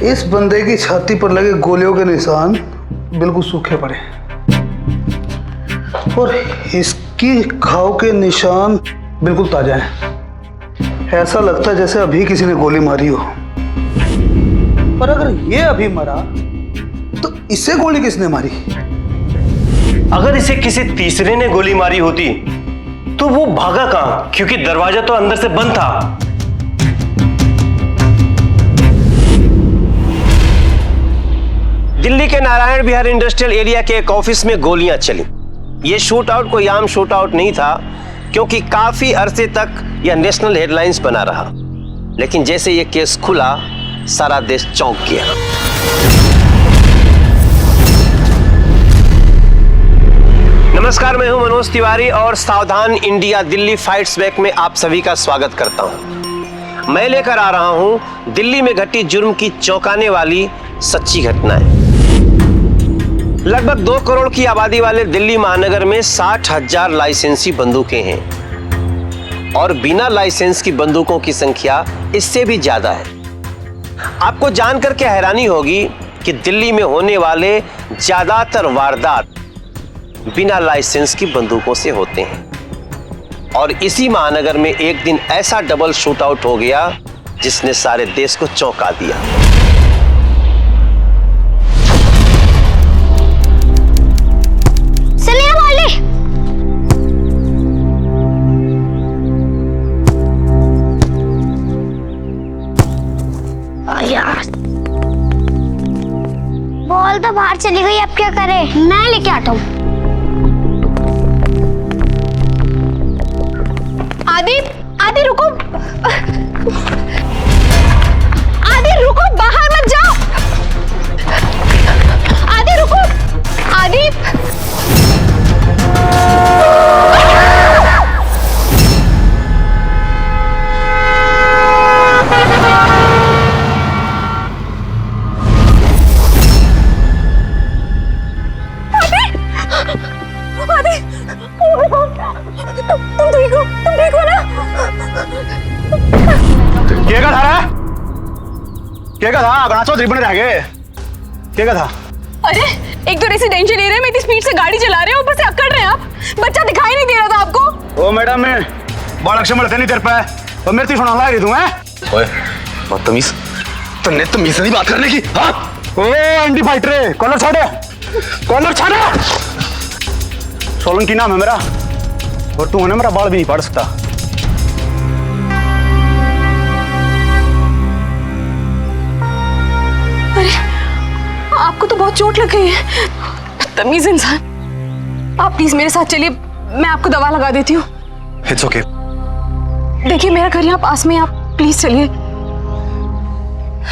इस बंदे की छाती पर लगे गोलियों के निशान बिल्कुल सूखे पड़े और इसकी घाव के निशान बिल्कुल ताजा हैं। ऐसा लगता है जैसे अभी किसी ने गोली मारी हो। पर अगर ये अभी मरा तो इसे गोली किसने मारी? अगर इसे किसी तीसरे ने गोली मारी होती तो वो भागा कहां, क्योंकि दरवाजा तो अंदर से बंद था। दिल्ली के नारायण विहार इंडस्ट्रियल एरिया के एक ऑफिस में गोलियां चली। यह शूट आउट कोई आम शूट आउट नहीं था, क्योंकि काफी अरसे तक यह नेशनल हेडलाइंस बना रहा। लेकिन जैसे यह केस खुला, सारा देश चौंक गया। नमस्कार, मैं हूं मनोज तिवारी और सावधान इंडिया दिल्ली फाइट्स बैक में आप सभी का स्वागत करता हूं। मैं लेकर आ रहा हूं दिल्ली में घटी जुर्म की चौंकाने वाली सच्ची घटनाएं। लगभग 2 करोड़ की आबादी वाले दिल्ली महानगर में 60,000 लाइसेंसी बंदूकें हैं और बिना लाइसेंस की बंदूकों की संख्या इससे भी ज्यादा है। आपको जानकर के हैरानी होगी कि दिल्ली में होने वाले ज्यादातर वारदात बिना लाइसेंस की बंदूकों से होते हैं। और इसी महानगर में एक दिन ऐसा डबल शूट आउट हो गया जिसने सारे देश को चौंका दिया। बॉल तो बाहर चली गई, अब क्या करें? मैं लेके आता हूँ। आदि, आदि रुको, आदि रुको, बाहर मत जाओ। आदि रुको, आदि। अरे एक तो रेसिडेंशियल एरिया में इतनी स्पीड से गाड़ी चला रहे हो, ऊपर से अकड़ रहे हैं आप। बच्चा दिखाई नहीं दे रहा था आपको? ओ मैडम, मैं बड़ा अक्षर मरते नहीं तेरे पे और मेरे से सुना रही तू है? ओए बदतमीज, तन्ने तमीज नहीं बात करने की। हां ओ एंटी फाइटर, कॉलर छोड़े, कॉलर छोड़े। सोलंकी नाम है मेरा और तू है ना मेरा बाल भी नहीं फाड़ सकता। आपको तो बहुत चोट लग गई है, तमीज इंसान। आप प्लीज मेरे साथ चलिए, मैं आपको दवा लगा देती हूँ। It's okay. देखिए मेरा घर यहाँ पास में, आप प्लीज चलिए।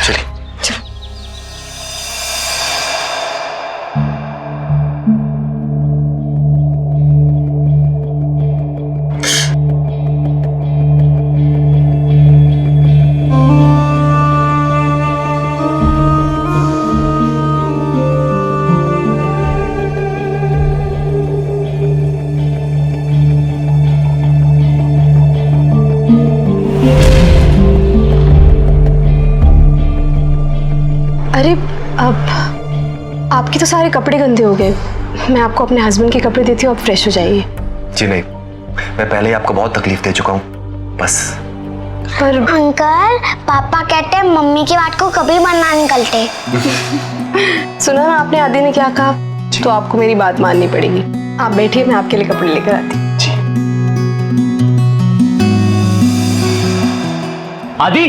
चलिए। अरे अब आपके तो सारे कपड़े गंदे हो गए, मैं आपको अपने हस्बैंड के कपड़े देती हूँ, आप फ्रेश हो जाइए। जी नहीं, मैं पहले ही आपको बहुत तकलीफ दे चुका हूँ, बस। पर अंकल, पापा कहते हैं मम्मी की बात को कभी मना निकलते। सुना ना आपने आदि ने क्या कहा, तो आपको मेरी बात माननी पड़ेगी। आप बैठिए, मैं आपके लिए कपड़े लेकर आती हूँ। जी। आदि,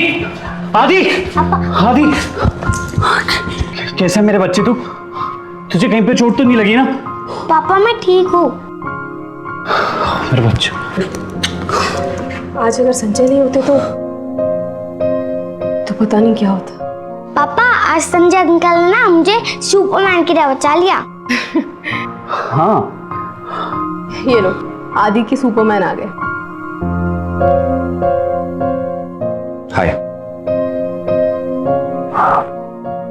आदि, आदि, कैसे मेरे बच्चे? तुझे कहीं पे चोट तो नहीं लगी ना? पापा मैं ठीक हूँ। मेरे बच्चे। आज अगर संजय नहीं होते तो पता नहीं क्या होता। पापा आज संजय अंकल ने ना मुझे सुपरमैन की तरह बचा लिया। हाँ, ये लो, आदि की सुपरमैन आ गए। हाय।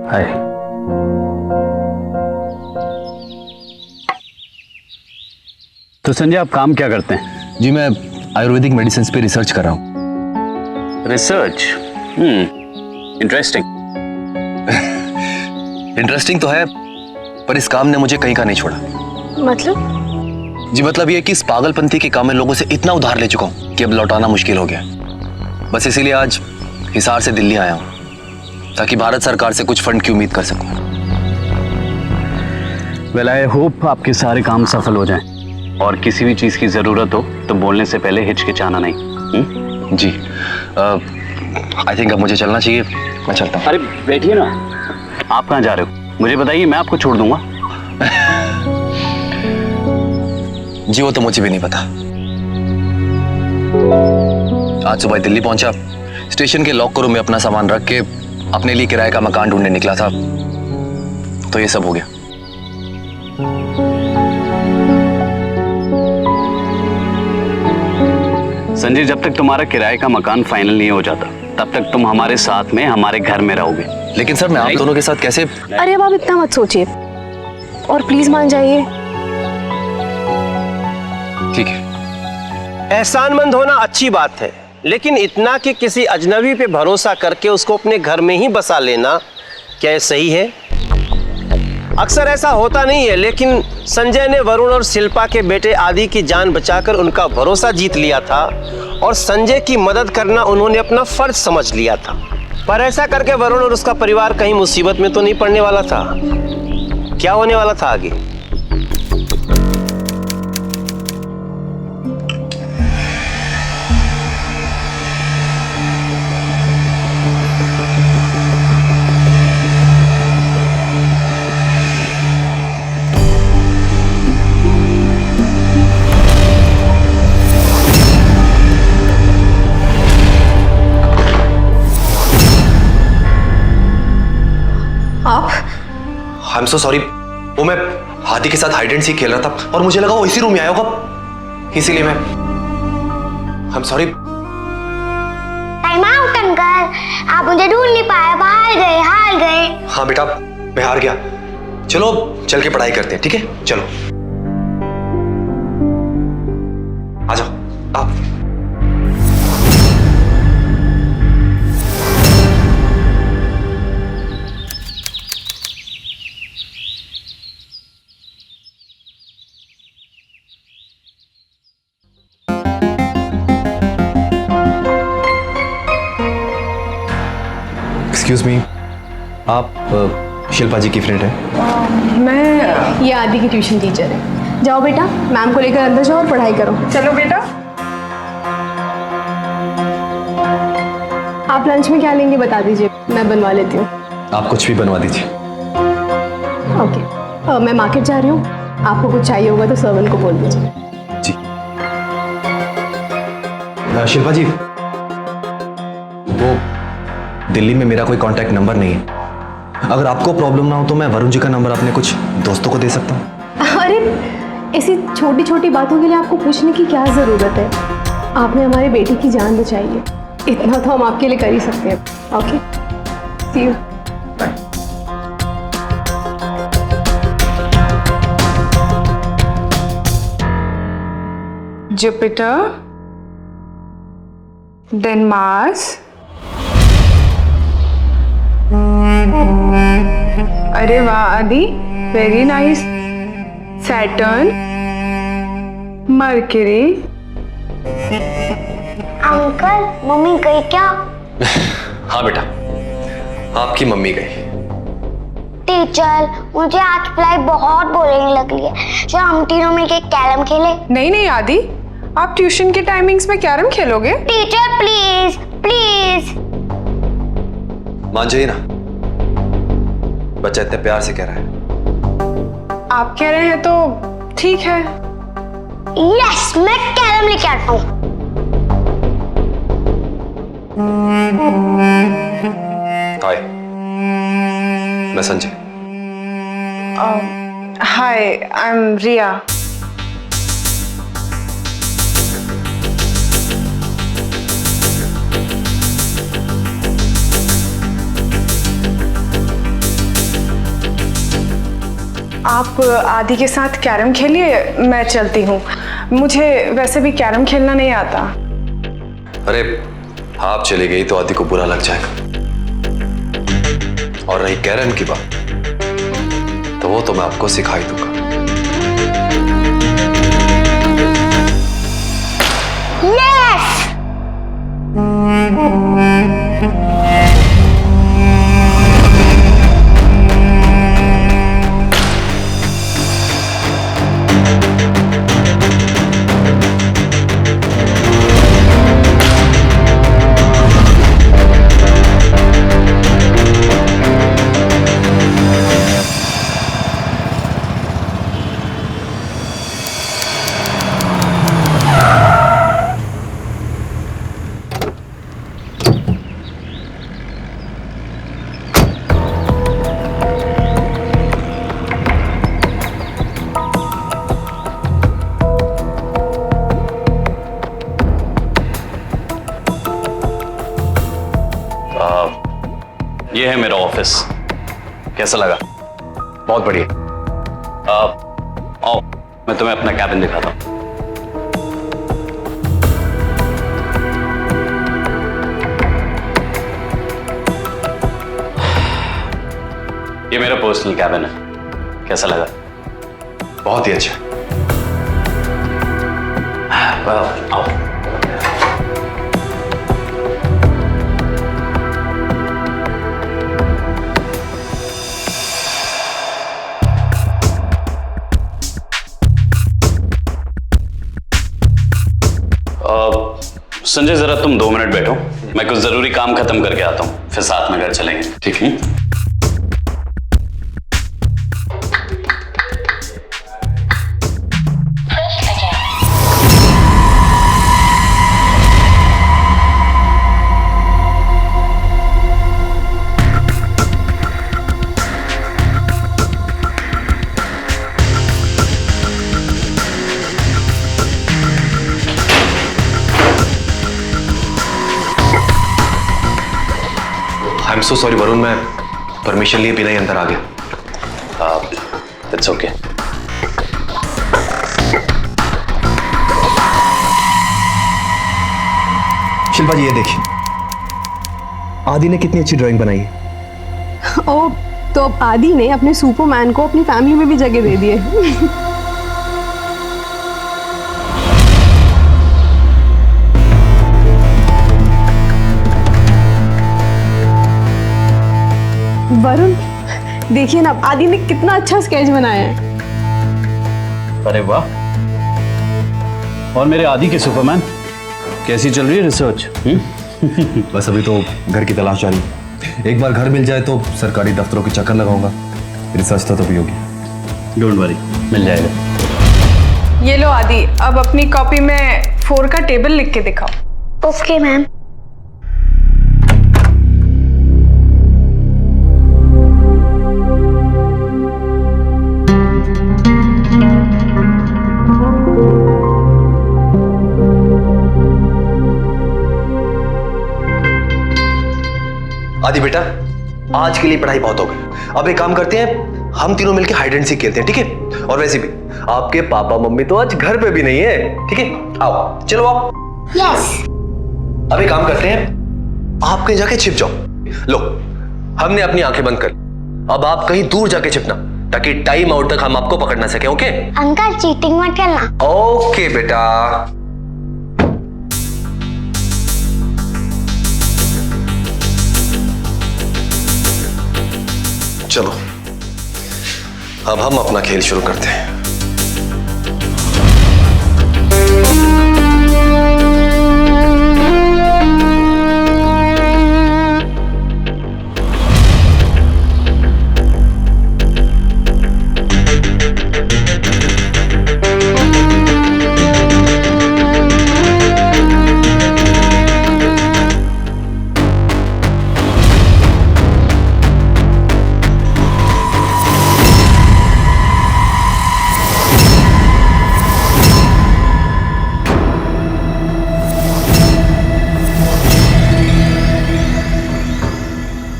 हाय। तो संजय, आप काम क्या करते हैं? जी मैं आयुर्वेदिक मेडिसिन पे रिसर्च कर रहा हूँ। रिसर्च? इंटरेस्टिंग। इंटरेस्टिंग तो है, पर इस काम ने मुझे कहीं का नहीं छोड़ा। मतलब? जी मतलब ये कि इस पागलपंथी के काम में लोगों से इतना उधार ले चुका हूं कि अब लौटाना मुश्किल हो गया। बस इसीलिए आज हिसार से दिल्ली आया हूं ताकि भारत सरकार से कुछ फंड की उम्मीद कर सकूं। वेल आई होप आपके सारे काम सफल हो जाएं और किसी भी चीज की जरूरत हो तो बोलने से पहले हिचकिचाना नहीं। जी आई थिंक अब मुझे चलना चाहिए, मैं चलता हूँ। अरे बैठिए ना, आप कहाँ जा रहे हो मुझे बताइए, मैं आपको छोड़ दूंगा। जी वो तो मुझे भी नहीं पता। आज सुबह दिल्ली पहुंचा, स्टेशन के लॉकर रूम में अपना सामान रख के अपने लिए किराए का मकान ढूंढने निकला था, तो ये सब हो गया। संजय, जब तक तुम्हारा किराए का मकान फाइनल नहीं हो जाता तब तक तुम हमारे साथ में हमारे घर में रहोगे। लेकिन सर मैं आप दोनों के साथ कैसे? अरे अब आप इतना मत सोचिए और प्लीज मान जाइए। ठीक है। एहसानमंद होना अच्छी बात है, लेकिन इतना कि किसी अजनबी पे भरोसा करके उसको अपने घर में ही बसा लेना, क्या ये सही है? अक्सर ऐसा होता नहीं है, लेकिन संजय ने वरुण और शिल्पा के बेटे आदि की जान बचाकर उनका भरोसा जीत लिया था और संजय की मदद करना उन्होंने अपना फर्ज समझ लिया था। पर ऐसा करके वरुण और उसका परिवार कहीं मुसीबत में तो नहीं पड़ने वाला था। क्या होने वाला था आगे? आप? आई एम सो सॉरी, वो मैं हाथी के साथ हाइड एंड सीक खेल रहा था और मुझे लगा वो इसी रूम में आया होगा, इसीलिए मैं I am sorry. Time out uncle, आप मुझे ढूंढ नहीं पाए, हार गए। हाँ बेटा मैं हार गया, चलो चल के पढ़ाई करते हैं, ठीक है चलो आ जाओ आप। एक्सक्यूज मी, आप शिल्पा जी की फ्रेंड हैं? मैं ये आदि की ट्यूशन टीचर है। जाओ बेटा, मैम को लेकर अंदर जाओ और पढ़ाई करो। चलो बेटा। आप लंच में क्या लेंगे बता दीजिए, मैं बनवा लेती हूँ। आप कुछ भी बनवा दीजिए। ओके, मैं मार्केट जा रही हूँ, आपको कुछ चाहिए होगा तो सर्वेंट को बोल दीजिए। जी शिल्पा जी, वो दिल्ली में मेरा कोई कांटेक्ट नंबर नहीं है, अगर आपको प्रॉब्लम ना हो तो मैं वरुण जी का नंबर अपने कुछ दोस्तों को दे सकता हूँ। अरे ऐसी छोटी छोटी बातों के लिए आपको पूछने की क्या ज़रूरत है? आपने हमारे बेटे की जान बचाई है, इतना तो हम आपके लिए कर ही सकते हैं। Okay, see you. Jupiter, then Mars. अरे वाह Aadi, very nice. Saturn, Mercury. Uncle mummy गई क्या? हाँ बेटा, आपकी मम्मी गई। टीचर मुझे आज पढ़ाई बहुत बोरिंग लग रही है, जो हम तीनों मिलके कैरम खेले। नहीं नहीं आदि, आप ट्यूशन के टाइमिंग्स में कैरम खेलोगे? Teacher please please. मान जाइए ना, बच्चा इतने प्यार से कह रहा है। आप कह रहे हैं तो ठीक है। यस, मैं कैरम लेके आता हूँ। हाय, मैं संजय। हाय, आई एम रिया। आप आदि के साथ कैरम खेलिए, मैं चलती हूँ। मुझे वैसे भी कैरम खेलना नहीं आता। अरे आप चली गई तो आदि को बुरा लग जाएगा। और रही कैरन की बात, तो वो तो मैं आपको सिखा ही दूंगा। ये है मेरा ऑफिस। कैसा लगा? बहुत बढ़िया। आओ, मैं तुम्हें अपना कैबिन दिखाता हूँ। ये मेरा पर्सनल कैबिन है। कैसा लगा? बहुत ही अच्छा। आओ। संजय, जरा तुम 2 मिनट बैठो, मैं कुछ जरूरी काम खत्म करके आता हूँ, फिर साथ में घर चलेंगे। ठीक है? I am so sorry Varun, मैं परमिशन लिए बिना ही अंदर आ गया। It's okay. शिल्पा जी, ये देखिए, आदि ने कितनी अच्छी ड्राइंग बनाई है। ओ, तो अब आदि ने अपने सुपरमैन को अपनी फैमिली में भी जगह दे दी है। वरुण, देखिए ना, आदि ने कितना अच्छा स्केच बनाया है। अरे वाह। और मेरे आदि के सुपरमैन, कैसी चल रही है रिसर्च? बस अभी तो घर की तलाश जारी है। एक बार घर मिल जाए तो सरकारी दफ्तरों के चक्कर लगाऊंगा। रिसर्च तो तभी होगी। डोंट वरी, मिल जाएगा। ये लो आदि, अब अपनी कॉपी में 4 का टेबल लिख के दिखाओ। Okay ma'am. आदि बेटा, आज के लिए पढ़ाई बहुत हो गई। अब एक काम करते हैं, हम तीनों मिलकर हाइड एंड सीक खेलते हैं, ठीक है? और वैसे भी आपके पापा मम्मी तो आज घर पे भी नहीं है, ठीक है? आओ, चलो आओ। यस। अब एक काम करते हैं, आप कहीं जाके छिप जाओ। लो, हमने अपनी आंखें बंद कर ली। अब आप कहीं दूर जाके छिपना, ताकि टाइम आउट तक हम आपको पकड़ ना सके। ओके अंकल, चीटिंग मत करना। ओके बेटा। चलो, अब हम अपना खेल शुरू करते हैं।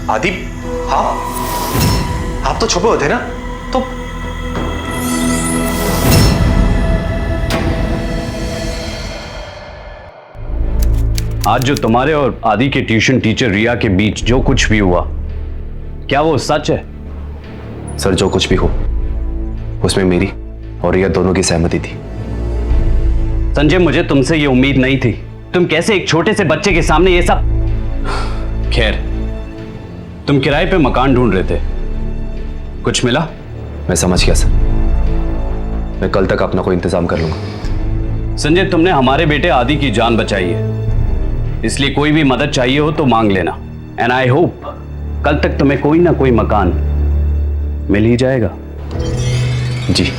आदि, हाँ, आप तो छुपे होते ना, तो आज जो तुम्हारे और आदि के ट्यूशन टीचर रिया के बीच जो कुछ भी हुआ, क्या वो सच है? सर जो कुछ भी हो उसमें मेरी और रिया दोनों की सहमति थी। संजय, मुझे तुमसे ये उम्मीद नहीं थी। तुम कैसे एक छोटे से बच्चे के सामने ये सब। खैर, तुम किराए पे मकान ढूंढ रहे थे, कुछ मिला? मैं समझ गया सर, मैं कल तक अपना कोई इंतजाम कर लूंगा। संजय, तुमने हमारे बेटे आदि की जान बचाई है, इसलिए कोई भी मदद चाहिए हो तो मांग लेना। एंड आई होप कल तक तुम्हें कोई ना कोई मकान मिल ही जाएगा। जी।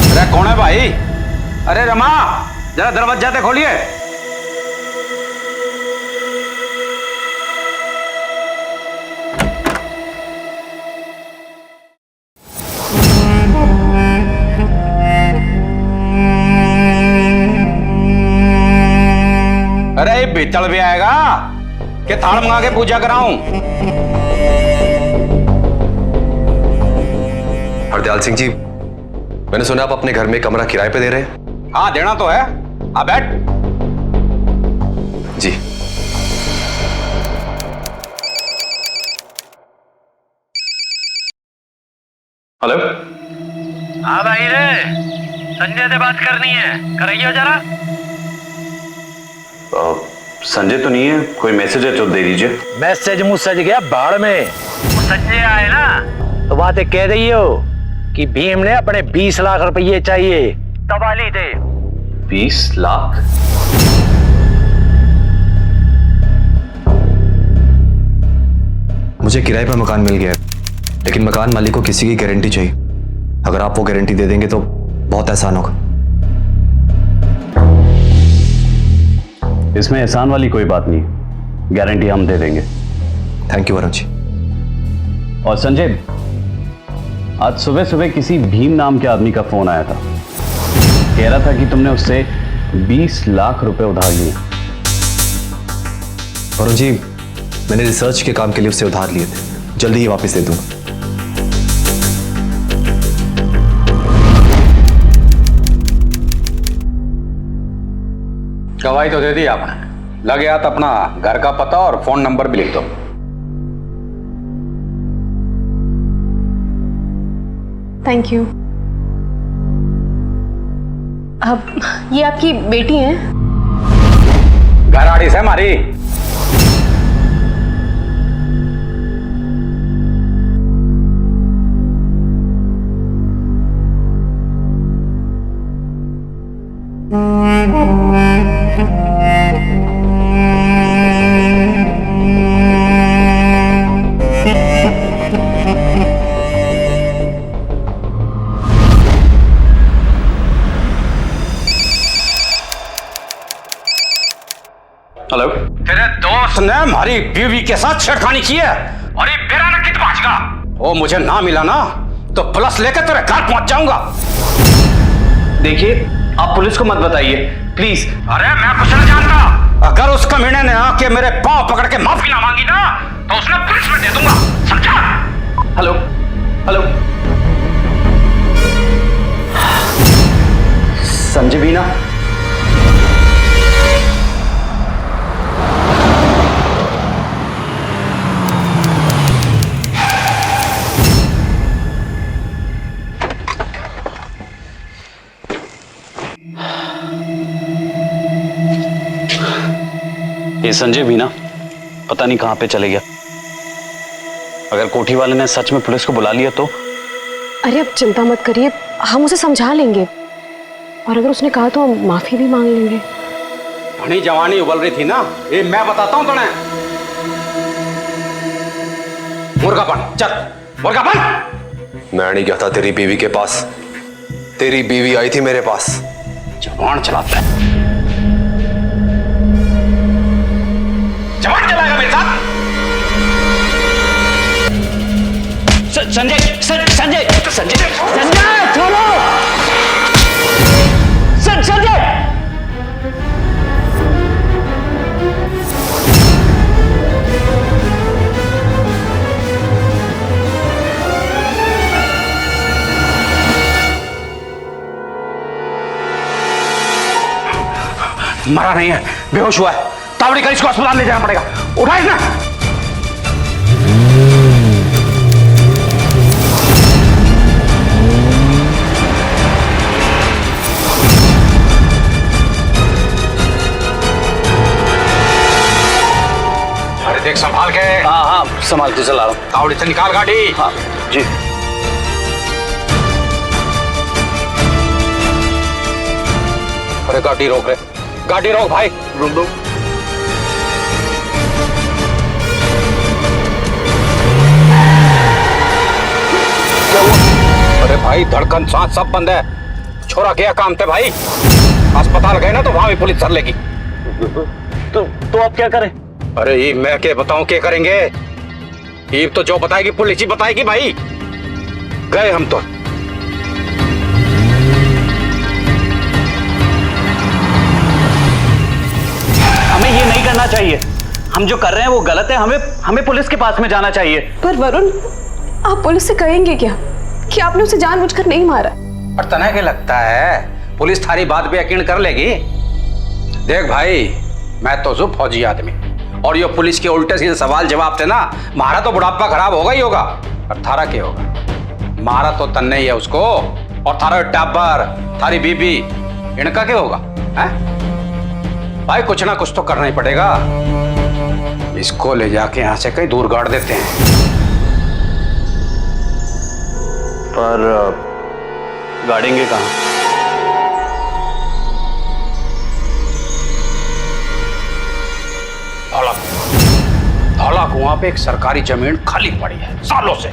अरे कौन है भाई? अरे रमा, जरा दरवाजा तो खोलिए। अरे ये बेचल भी आएगा कि थाल मंगा के पूजा कराऊं? हरदयाल सिंह जी, मैंने सुना आप अपने घर में कमरा किराए पे दे रहे हैं। हाँ देना तो है। आ बैठ। जी। हेलो। हाँ भाई रे, संजय से बात करनी है, कराइए जरा। संजय तो नहीं है, कोई मैसेज है तो दे दीजिए। मैसेज मुझसे गया बाढ़ में। वो संजय आए ना तो बातें कह रही हो कि भीम ने अपने 20 लाख रुपए चाहिए, तबाली दे। 20 लाख? मुझे किराए पर मकान मिल गया है, लेकिन मकान मालिक को किसी की गारंटी चाहिए। अगर आप वो गारंटी दे देंगे तो बहुत आसान होगा। इसमें एहसान वाली कोई बात नहीं, गारंटी हम दे देंगे। Thank you Varun ji. और संजय, आज सुबह सुबह किसी भीम नाम के आदमी का फोन आया था, कह रहा था कि तुमने उससे 20 लाख रुपए उधार लिए। वरुण जी, मैंने रिसर्च के काम के लिए उससे उधार लिए थे, जल्दी ही वापस दे दूंगा। गवाही तो दे दी आपने, लगे हाथ अपना घर का पता और फोन नंबर भी लिख दो। Thank you. अब ये आपकी बेटी है? घर आड़ी से हमारी। हेलो। तेरे दोस्त ने हमारी बीवी के साथ छेड़खानी की है और ये बेरा न कित पहुंचगा। वो मुझे ना मिला ना तो पुलिस लेकर तेरे घर पहुंच जाऊंगा। देखिए, आप पुलिस को मत बताइए प्लीज। अरे मैं कुछ नहीं जानता। अगर उस कमीने ने आके मेरे पांव पकड़ के माफी ना मांगी ना तो उसने पुलिस में दे दूंगा, समझा? Hello hello. संजय बीना, ये संजय भी ना पता नहीं कहां पे चले गया। अगर कोठी वाले ने सच में पुलिस को बुला लिया तो? अरे अब चिंता मत करिए, हम उसे समझा लेंगे, और अगर उसने कहा तो हम माफी भी मांग लेंगे। घनी जवानी उबल रही थी ना, ये मैं बताता हूं तुम्हें। मुर्गा बन, चल मुर्गा बन। मैं नहीं गया था तेरी बीवी के पास, तेरी बीवी आई थी मेरे पास। जबान चलाता है, जबान चलाएगा मेरे साथ। संजय संजय संजय संजय छोड़ो, संजय। मरा नहीं है, बेहोश हुआ है। तावड़ी कर, इसको अस्पताल ले जाना पड़ेगा। उठा ना। अरे देख संभाल के। हाँ हाँ संभाल के चला रहा हूँ। तावड़ी से निकाल गाड़ी। हाँ जी। अरे गाड़ी रोक रहे, गाड़ी रोक भाई। रुक दो। क्या हुआ? अरे भाई धड़कन सांस सब बंद है। छोरा गया काम थे भाई, अस्पताल गए ना तो वहां भी पुलिस धर लेगी। तो आप क्या करें? अरे ये मैं क्या बताऊं, क्या करेंगे? ये तो जो बताएगी पुलिस ही बताएगी भाई। गए हम तो। हमें ये नहीं करना चाहिए, हम जो कर रहे हैं वो गलत है। हमें पुलिस के पास में जाना चाहिए। पर वरुण, आप पुलिस से कहेंगे क्या कि आपने उसे जानबूझकर नहीं मारा? और तना के लगता है पुलिस थारी बात पे यकीन कर लेगी? देख भाई, मैं तो जो फौजी आदमी, और ये पुलिस के उल्टे सीधे सवाल जवाब थे ना, मारा तो बुढ़ापा खराब होगा ही होगा। और थारा क्या होगा? मारा तो तन्ने ही है उसको, और थारा टाबर, थारी बीबी, इनका क्या होगा? है भाई, कुछ ना कुछ तो करना ही पड़ेगा। इसको ले जाके यहां से कहीं दूर गाड़ देते हैं। पर गाड़ेंगे कहाँ? धौला कुआं पे एक सरकारी जमीन खाली पड़ी है सालों से,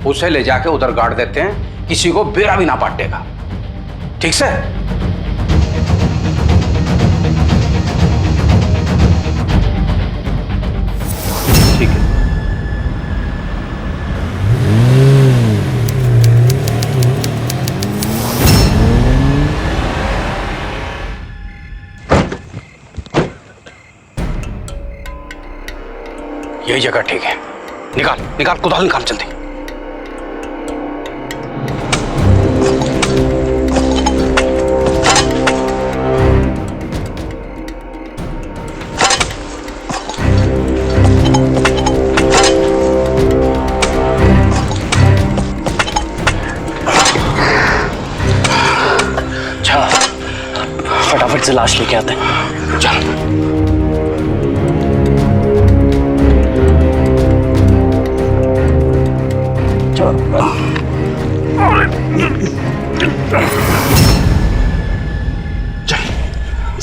उसे ले जाके उधर गाड़ देते हैं, किसी को बेरा भी ना पाटेगा। ठीक से? ठीक है। यही जगह ठीक है। निकाल निकाल, कुदाल निकाल जल्दी। अच्छा, फटाफट से लाश लेके आते हैं। चल।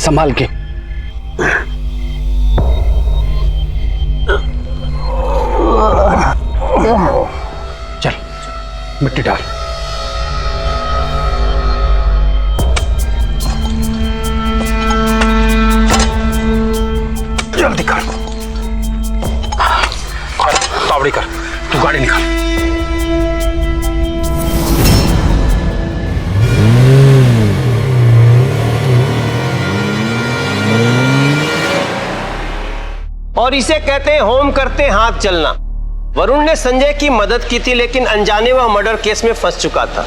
संभाल के। चल, मिट्टी डाल। जल्दी कर। तावड़ी कर, तू गाड़ी निकाल। और इसे कहते हैं होम करते हाथ चलना। वरुण ने संजय की मदद की थी, लेकिन अनजाने वह मर्डर केस में फंस चुका था।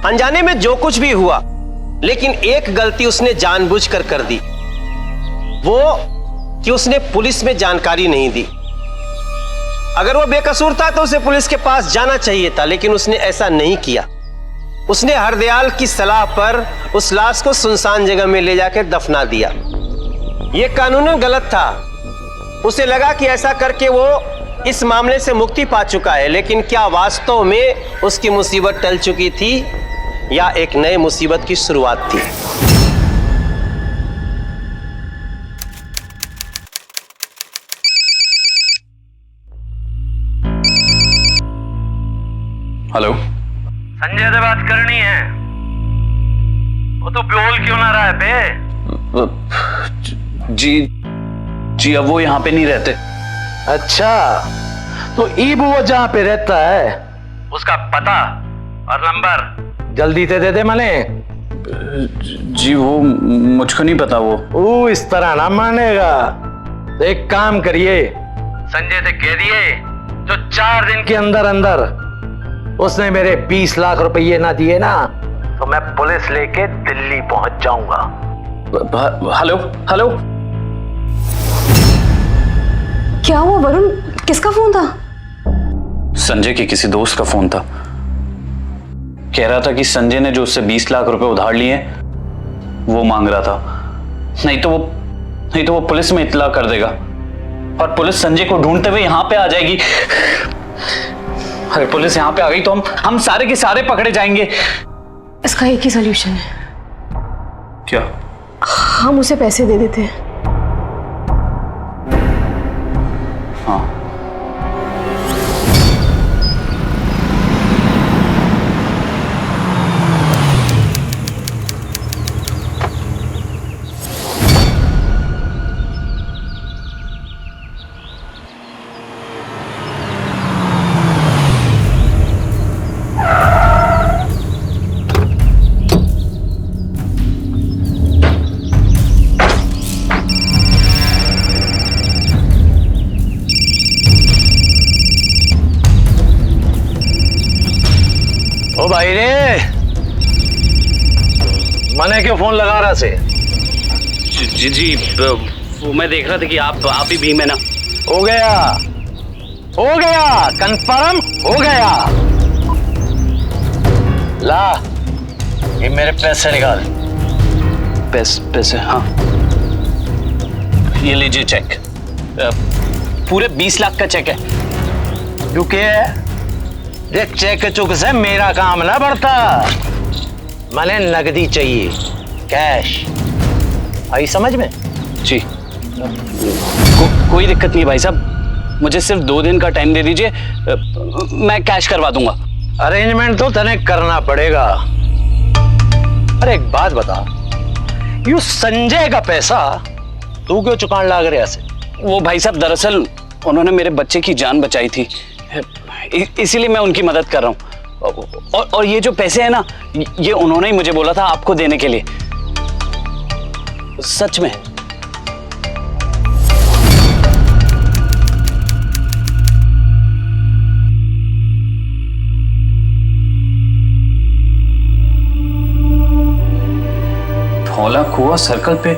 अनजाने में जो कुछ भी हुआ, लेकिन एक गलती उसने जानबूझकर कर दी, वो कि उसने पुलिस में जानकारी नहीं दी। अगर वो बेकसूर था तो उसे पुलिस के पास जाना चाहिए था, लेकिन उसने ऐसा नहीं किया। उसने हरदयाल की सलाह पर उस लाश को सुनसान जगह में ले जाकर दफना दिया। यह कानूनन गलत था। उसे लगा कि ऐसा करके वो इस मामले से मुक्ति पा चुका है, लेकिन क्या वास्तव में उसकी मुसीबत टल चुकी थी या एक नए मुसीबत की शुरुआत थी? हेलो, संजय से बात करनी है। वो तो बोल क्यों ना रहा है बे? जी अब वो यहाँ पे नहीं रहते। अच्छा, तो ईब वो जहाँ पे रहता है उसका पता और नंबर जल्दी से दे दे मने। जी वो मुझको नहीं पता। वो इस तरह ना मानेगा। तो एक काम करिए, संजय से कह दिए जो 4 दिन के अंदर अंदर उसने मेरे 20 लाख रुपये ना दिए ना, तो मैं पुलिस लेके दिल्ली पहुंच जाऊंगा। हेलो हेलो, क्या हुआ वरुण? किसका फोन था? संजय के किसी दोस्त का फोन था। कह रहा था कि संजय ने जो उससे 20 लाख रुपए उधार लिए वो मांग रहा था। नहीं तो वो पुलिस में इत्तला कर देगा और पुलिस संजय को ढूंढते हुए यहां पे आ जाएगी। अगर पुलिस यहां पे आ गई तो हम सारे के सारे पकड़े जाएंगे। इसका एक ही सलूशन है। क्या? हम उसे पैसे दे देते हैं। हाँ, ओ भाई रे, मने क्यों फोन लगा रहा से? जी वो मैं देख रहा था कि आप ही भीम है ना। हो गया कंफर्म हो गया। ला ये मेरे पैसे निकाल। पैसे? हाँ, ये लीजिए चेक। पूरे 20 लाख का चेक है। क्योंकि देख, चेक चुक से मेरा काम ना बढ़ता। मने नगदी चाहिए, कैश। आई समझ में? जी कोई दिक्कत नहीं भाई साहब, मुझे सिर्फ 2 दिन का टाइम दे दीजिए, मैं कैश करवा दूंगा। अरेंजमेंट तो तने करना पड़ेगा। अरे एक बात बता, यू संजय का पैसा तू क्यों चुकान लाग रहा है? वो भाई साहब दरअसल उन्होंने मेरे बच्चे की जान बचाई थी, इसीलिए मैं उनकी मदद कर रहा हूँ। और ये जो पैसे हैं ना, ये उन्होंने ही मुझे बोला था आपको देने के लिए। सच में। धौला कुआं सर्कल पे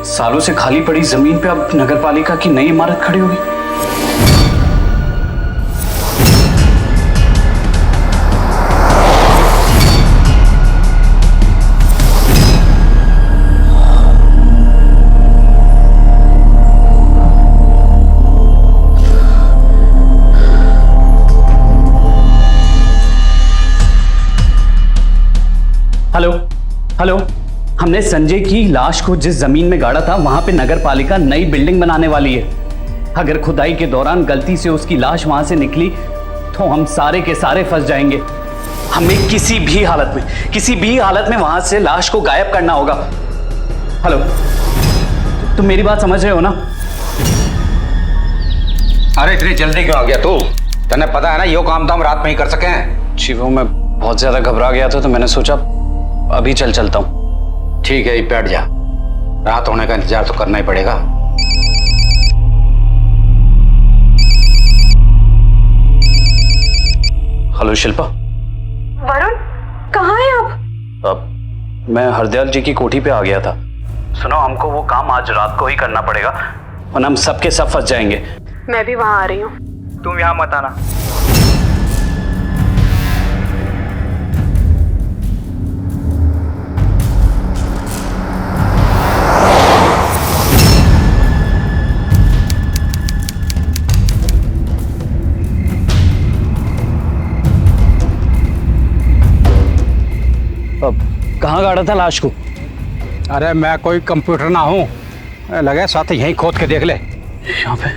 सालों से खाली पड़ी जमीन पे अब नगरपालिका की नई इमारत खड़ी होगी। हेलो, हमने संजय की लाश को जिस जमीन में गाड़ा था वहां पे नगरपालिका नई बिल्डिंग बनाने वाली है। अगर खुदाई के दौरान गलती से उसकी लाश वहां से निकली तो हम सारे के सारे फंस जाएंगे। हमें किसी भी हालत में वहां से लाश को गायब करना होगा। हेलो, तुम मेरी बात समझ रहे हो ना? अरे इतनी जल्दी क्यों आ गया तू? तने पता है ना यो काम तो हम रात में ही कर सके हैं। जी वो मैं बहुत ज्यादा घबरा गया था तो मैंने सोचा अभी चलता हूँ। ठीक है, बैठ जा। रात होने का इंतजार तो करना ही पड़ेगा। हेलो शिल्पा। वरुण, कहाँ हैं आप? अब मैं हरदयाल जी की कोठी पे आ गया था। सुनो, हमको वो काम आज रात को ही करना पड़ेगा वरना हम सबके सब फंस जाएंगे। मैं भी वहाँ आ रही हूँ। तुम यहाँ मत आना। कहाँ गाड़ा था लाश को? अरे मैं कोई कंप्यूटर ना हूँ, लगे साथ यहीं खोद के देख ले। यहाँ पे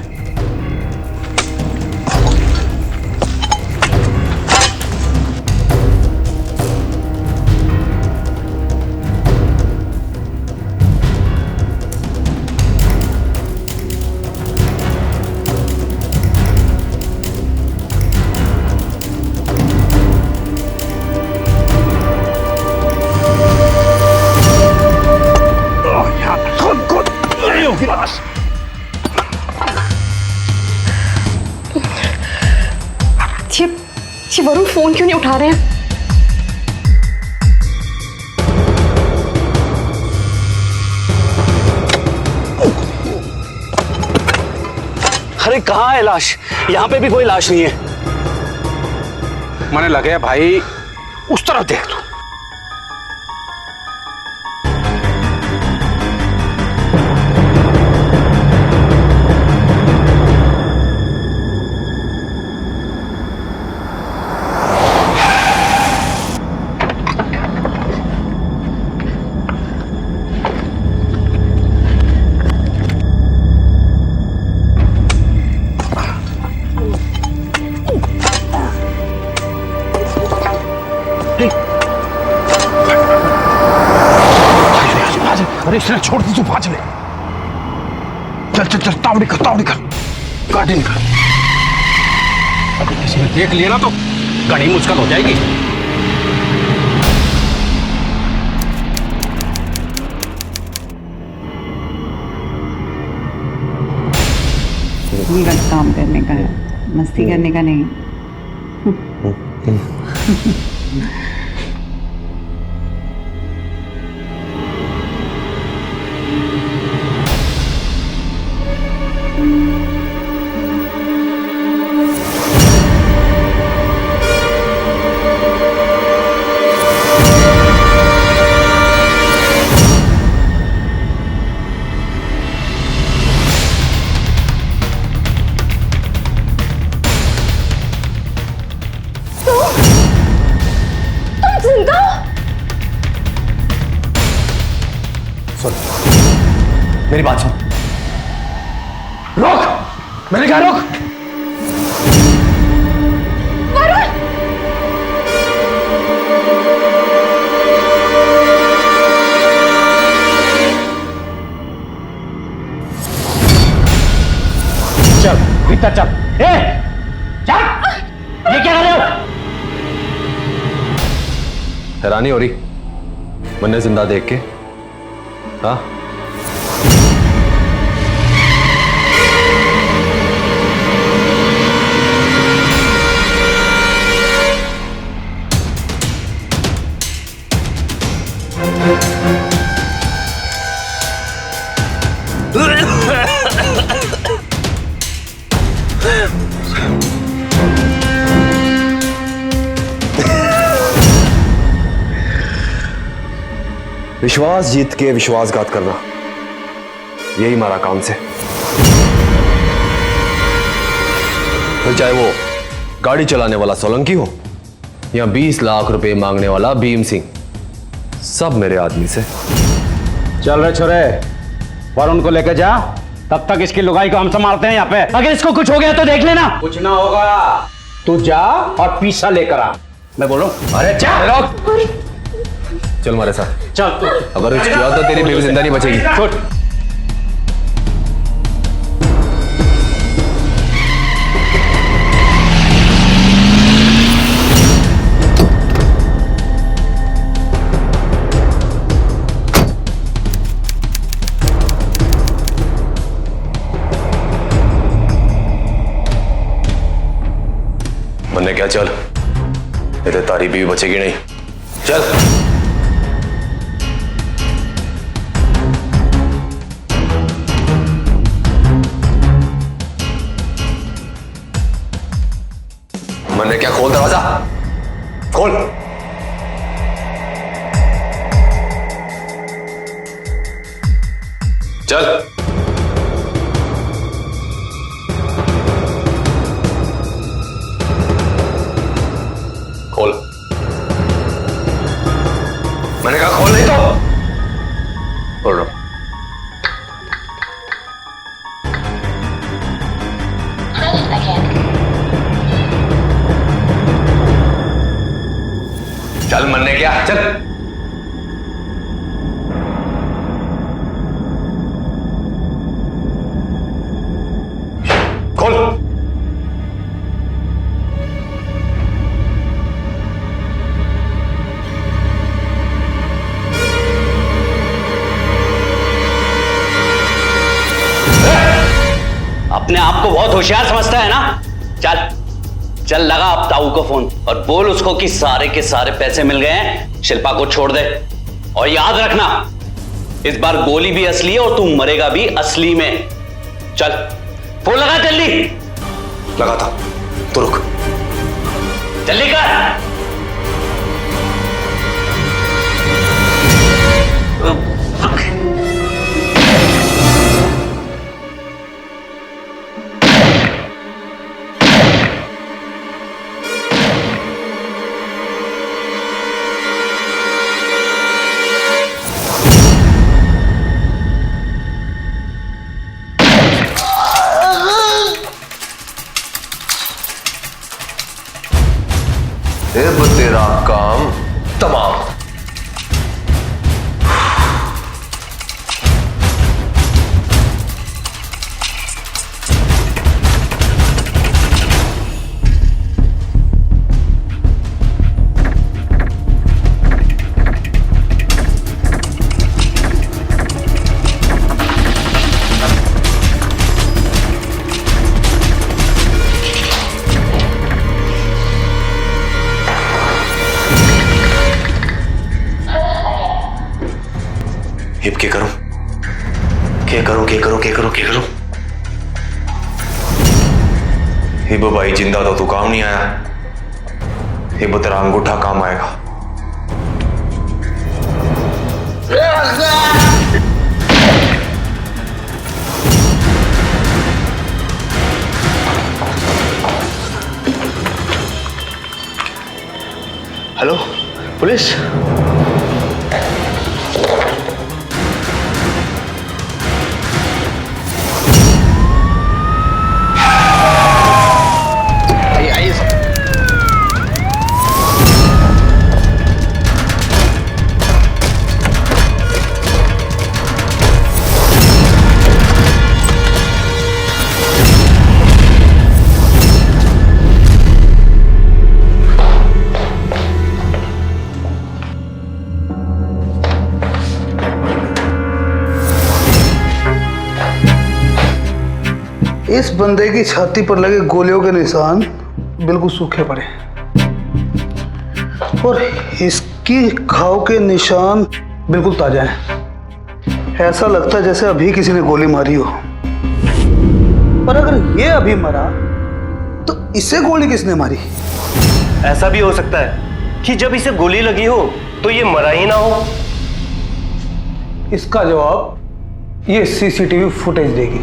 वरुण फोन क्यों नहीं उठा रहे हैं? अरे कहाँ है लाश? यहाँ पे भी कोई लाश नहीं है। मैंने लगे भाई उस तरफ देख तू। अरे इसने छोड़ दी, तू भाज ले। चल चल चल, तावड़ी कर गाड़ी निकाल। अभी किसी ने देख लिया ना तो गाड़ी मुश्किल हो जाएगी। गलत काम करने का है, मस्ती करने का नहीं। मेरी बात सुन। रोक, मैंने कहा रोक। चल भीतर चल। चल, ये क्या कर रहे हो? हैरानी हो रही मन्ने जिंदा देख के? हाँ, विश्वास जीत के विश्वासघात करना, यही हमारा काम से। फिर चाहे वो गाड़ी चलाने वाला सोलंकी हो या 20 लाख रुपए मांगने वाला भीम सिंह, सब मेरे आदमी से। चल रहे छोरे, वरुण को लेकर जा, तब तक इसकी लुगाई को हम संभालते हैं यहाँ पे। अगर इसको कुछ हो गया तो देख लेना। कुछ ना होगा, तू जा और पीसा लेकर आ। मैं बोलूं? अरे चल, चल हमारे साथ चल। अगर कुछ किया तो तेरी बेबी जिंदा नहीं बचेगी। छोड़। मन्ने क्या, चल, ये तो तारी बीवी बचेगी नहीं। चल। मन्ने क्या, खोल दरवाजा, खोल। चल। खोल। मैंने कहा खोल, नहीं तो खोल रहा। चल मन्ने क्या, चल। खोल। अपने आप को बहुत होशियार समझता है ना? चल चल लगा अब ताऊ को फोन और बोल उसको कि सारे के सारे पैसे मिल गए हैं, शिल्पा को छोड़ दे। और याद रखना, इस बार गोली भी असली है और तू मरेगा भी असली में। चल फोन लगा जल्दी। लगा था तो रुक। जल्दी कर। अब तेरा काम तमाम। हिप के करूं, के करूं, के करूं, के करूं, के करूं। हिब भाई जिंदा तो तू काम नहीं आया, हिब तेरा अंगूठा काम आएगा। Hello police. इस बंदे की छाती पर लगे गोलियों के निशान बिल्कुल सूखे पड़े और इसकी घाव के निशान बिल्कुल ताजा हैं। ऐसा लगता है जैसे अभी किसी ने गोली मारी हो। पर अगर ये अभी मरा तो इसे गोली किसने मारी? ऐसा भी हो सकता है कि जब इसे गोली लगी हो तो ये मरा ही ना हो। इसका जवाब ये सीसीटीवी फुटेज देगी।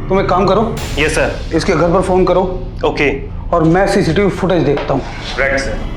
तुम एक काम करो। Yes sir. इसके घर पर फोन करो। ओके। और मैं सीसीटीवी फुटेज देखता हूँ। Right sir.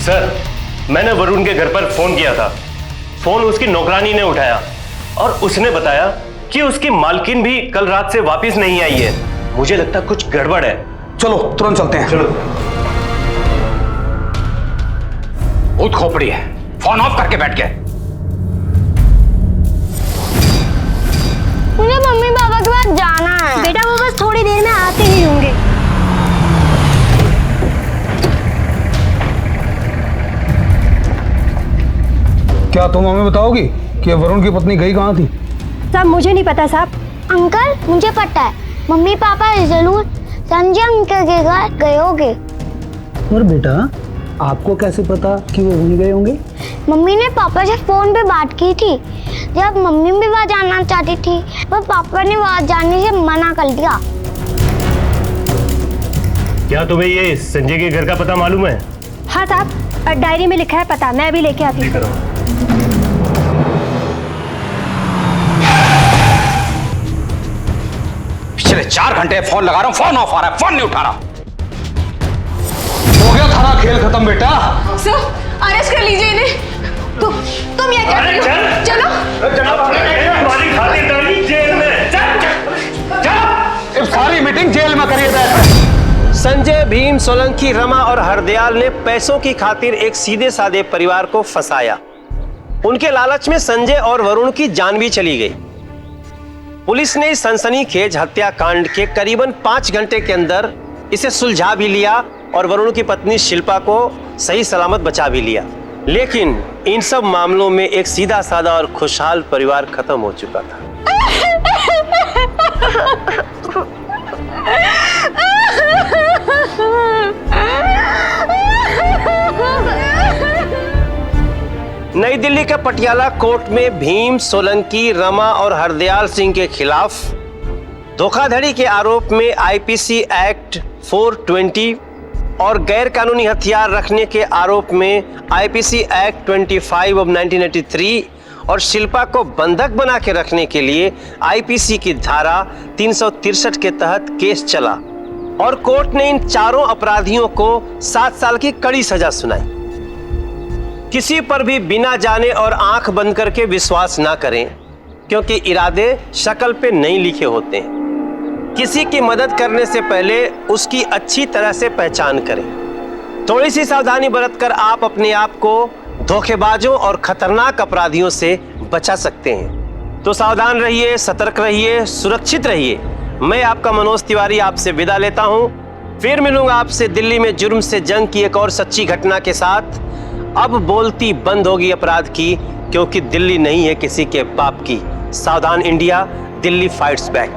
सर, मैंने वरुण के घर पर फोन किया था। फोन उसकी नौकरानी ने उठाया और उसने बताया कि उसकी मालकिन भी कल रात से वापस नहीं आई है। मुझे लगता कुछ गड़बड़ है। चलो तुरंत चलते हैं। चलो। बहुत खोपड़ी है, फोन ऑफ करके बैठ गए। मुझे मम्मी पापा के पास जाना है। बेटा वो बस थोड़ी देर में आते ही होंगे। क्या तुम हमें बताओगी कि वरुण की पत्नी गई कहाँ थी? साहब मुझे नहीं पता साहब। अंकल मुझे पता है, मम्मी पापा जरूर संजय अंकल के घर गए होंगे। और बेटा आपको कैसे पता कि वो वहीं गए होंगे? मम्मी ने पापा से फोन पे बात की थी। जब मम्मी भी वहाँ जाना चाहती थी पर पापा ने वहाँ जाने से मना कर दिया। क्या तुम्हें ये संजय के घर का पता मालूम है? हाँ साहब, डायरी में लिखा है पता, मैं भी लेके आती हूँ। पिछले 4 घंटे फोन लगा रहा हूं, फोन ऑफ आ रहा है, फोन नहीं उठा रहा। हो गया थारा खेल खत्म बेटा। सर अरेस्ट कर लीजिए इन्हें। तुम ये क्या कर रही हो? चलो। तुम्हारी खातिरदारी जेल में। सारी मीटिंग जेल में भीम, सोलंकी, रमा और हरदयाल ने पैसों की खातिर एक सीधे साधे परिवार को फंसाया। उनके लालच में संजय और वरुण की जान भी चली गई। पुलिस ने इस सनसनीखेज हत्याकांड के करीबन 5 घंटे के अंदर इसे सुलझा भी लिया और वरुण की पत्नी शिल्पा को सही सलामत बचा भी लिया। लेकिन इन सब मामलों में एक सीधा साधा और खुशहाल परिवार खत्म हो चुका था। नई दिल्ली के पटियाला कोर्ट में भीम, सोलंकी, रमा और हरदयाल सिंह के खिलाफ धोखाधड़ी के आरोप में आईपीसी एक्ट 420 और गैर कानूनी हथियार रखने के आरोप में आईपीसी एक्ट 25 ऑफ 1983 और शिल्पा को बंधक बना के रखने के लिए आईपीसी की धारा 363 के तहत केस चला और कोर्ट ने इन चारों अपराधियों को 7 साल की कड़ी सजा सुनाई। किसी पर भी बिना जाने और आंख बंद करके विश्वास ना करें, क्योंकि इरादे शक्ल पे नहीं लिखे होते हैं। किसी की मदद करने से पहले उसकी अच्छी तरह से पहचान करें। थोड़ी सी सावधानी बरतकर आप अपने आप को धोखेबाजों और खतरनाक अपराधियों से बचा सकते हैं। तो सावधान रहिए, सतर्क रहिए, सुरक्षित रहिए। मैं आपका मनोज तिवारी आपसे विदा लेता हूं। फिर मिलूंगा आपसे दिल्ली में जुर्म से जंग की एक और सच्ची घटना के साथ। अब बोलती बंद होगी अपराध की, क्योंकि दिल्ली नहीं है किसी के बाप की। सावधान इंडिया, दिल्ली फाइट्स बैक।